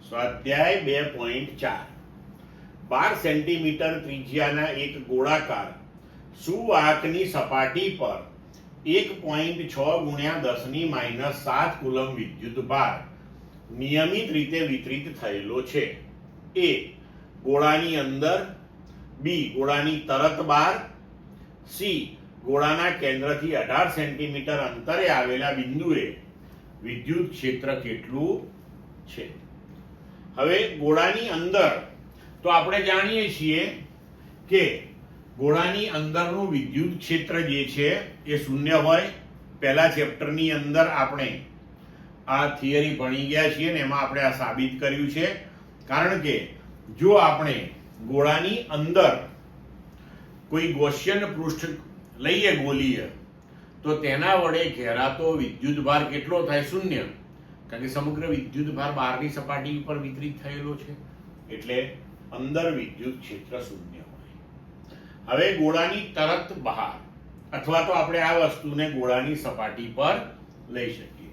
સ્વાધ્યાય 2.4 12 સેન્ટીમીટર ત્રિજ્યાના એક ગોળાકાર સુવાહકની સપાટી પર 1.6 ગુણ્યા 10⁻7 કુલમ વિદ્યુતભાર નિયમિત રીતે વિતરિત થયેલો છે. એ ગોળાની અંદર, બી ગોળાની તરત બહાર, સી ગોળાના કેન્દ્રથી 18 સેન્ટીમીટર અંતરે આવેલા બિંદુએ વિદ્યુત ક્ષેત્ર કેટલું છે. હવે ગોળાની અંદર તો આપણે જાણીએ છીએ કે ગોળાની અંદરનું વિદ્યુત ક્ષેત્ર જે છે એ શૂન્ય હોય. પહેલા ચેપ્ટરની અંદર આપણે આ થિયરી ભણી ગયા છીએ ને એમાં આપણે આ સાબિત કર્યું છે. કારણ કે જો આપણે ગોળાની અંદર કોઈ ગૌસિયન પૃષ્ઠ લઈએ ગોળીય, તો તેના વડે ઘેરાતો વિદ્યુતભાર કેટલો થાય? શૂન્ય. કારણ કે સમગ્ર વિદ્યુતભાર બહારની સપાટી ઉપર વિતરિત થયેલો છે, એટલે અંદર વિદ્યુત ક્ષેત્ર શૂન્ય હોય. હવે ગોળાની તરત બહાર, અથવા તો આપણે આ વસ્તુને ગોળાની સપાટી પર લઈ શકીએ.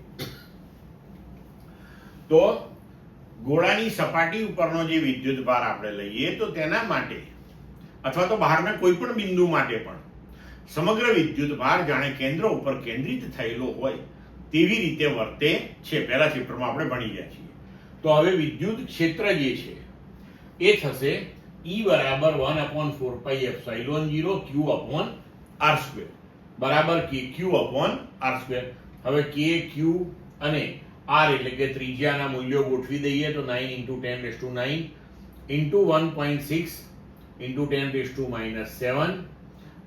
તો ગોળાની સપાટી ઉપરનો જે વિદ્યુતભાર આપણે લઈએ તો તેના માટે, અથવા તો બહારના કોઈ પણ બિંદુ માટે પણ સમગ્ર વિદ્યુતભાર જાણે કેન્દ્ર ઉપર કેન્દ્રિત થયેલો હોય તેવી રીતે વર્તે છે. પહેલા ચેપ્ટરમાં આપણે ભણી ગયા છીએ. તો હવે વિદ્યુત ક્ષેત્ર જે છે એ થશે E બરાબર 1/4πε0 Q/r² બરાબર KQ/r². હવે K, Q અને R એટલે કે ત્રિજ્યાના મૂલ્યો ગોઠવી દઈએ તો 9 × 10⁹ into 1.6 × 10⁻7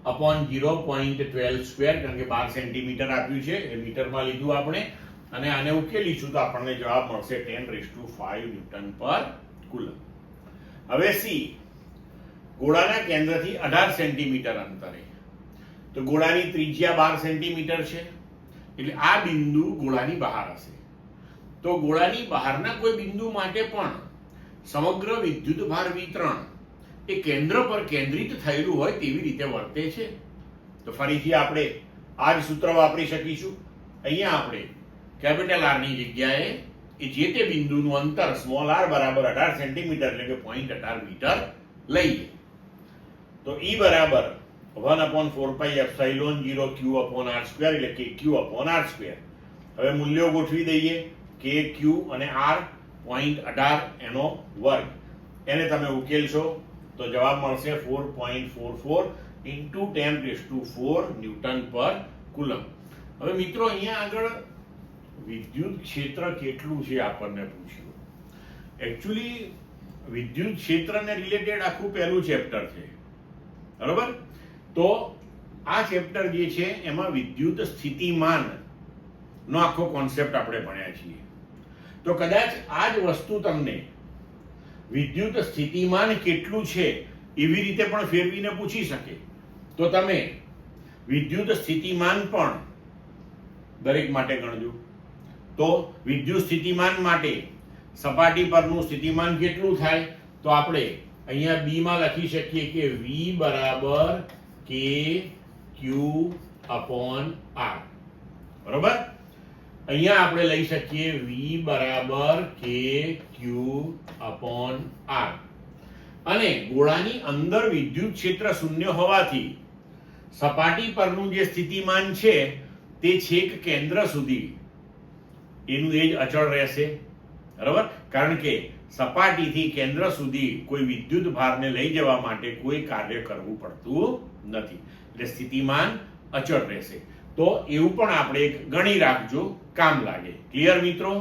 upon 0.12², કારણ કે 12 સેન્ટીમીટર આપ્યું છે એ મીટરમાં લીધું આપણે, અને આને ઉકેલીશું તો આપણને જવાબ મળશે 10⁵ ન્યૂટન પર કુલમ. હવે સી ગોળાના કેન્દ્રથી 18 સેન્ટીમીટર અંતરે, તો ગોળાની ત્રિજ્યા 12 સેન્ટીમીટર છે, એટલે આ બિંદુ ગોળાની બહાર હશે. તો ગોળાની બહારના કોઈ બિંદુ માટે પણ સમગ્ર વિદ્યુતભાર વિતરણ એ કેન્દ્ર પર કેન્દ્રિત થયેલું હોય તેવી રીતે વર્તે છે. તો ફરીથી આપણે આ જ સૂત્ર વાપરી શકીશું. અહીંયા આપણે કેપિટલ આર ની જગ્યાએ એ જે તે બિંદુનું અંતર સ્મોલ આર બરાબર 18 સેન્ટીમીટર એટલે કે 0.18 મીટર લઈએ. તો E બરાબર 1/4πε0 Q/r² એટલે કે Q/r². હવે મૂલ્યો ગોઠવી દઈએ. K, Q અને R 0.18 એનો વર્ગ. એને તમે ઉકેલશો તો જવાબ મળશે 4.44 × 10⁴ ન્યૂટન પર કુલમ. હવે મિત્રો અહીંયા આગળ વિદ્યુત ક્ષેત્ર કેટલું છે આપણને પૂછ્યું. એકચ્યુઅલી વિદ્યુત ક્ષેત્રને રિલેટેડ આખું પહેલું ચેપ્ટર છે, બરોબર? તો આ ચેપ્ટર જે છે એમાં વિદ્યુત સ્થિતિમાન નો આખો કોન્સેપ્ટ આપણે ભણ્યા છીએ. તો કદાચ આ જ વસ્તુ તમને વિદ્યુત સ્થિતિમાન કેટલું છે એવી રીતે પણ ફેરવીને પૂછી શકે. તો તમે વિદ્યુત સ્થિતિમાન પણ દરેક માટે ગણજો. તો વિદ્યુત સ્થિતિમાન માટે સપાટી પરનું સ્થિતિમાન કેટલું થાય? તો આપણે અહીંયા બી માં લખી શકીએ કે V બરાબર KQ/R. બરોબર? અહીંયા આપણે લઈ શકીએ V બરાબર KQ/R. અને ગોળાની અંદર વિદ્યુત ક્ષેત્ર શૂન્ય હોવાથી સપાટી પરનું જે સ્થિતિમાન છે તે છેક કેન્દ્ર સુધી એનું એ જ અચળ રહેશે. બરાબર? કારણ કે સપાટીથી કેન્દ્ર સુધી કોઈ વિદ્યુત ભારને લઈ જવા માટે કોઈ કાર્ય કરવું પડતું નથી, એટલે સ્થિતિમાન અચળ રહેશે. તો એવું પણ આપણે ગણી રાખજો, કામ લાગે. ક્લિયર મિત્રો?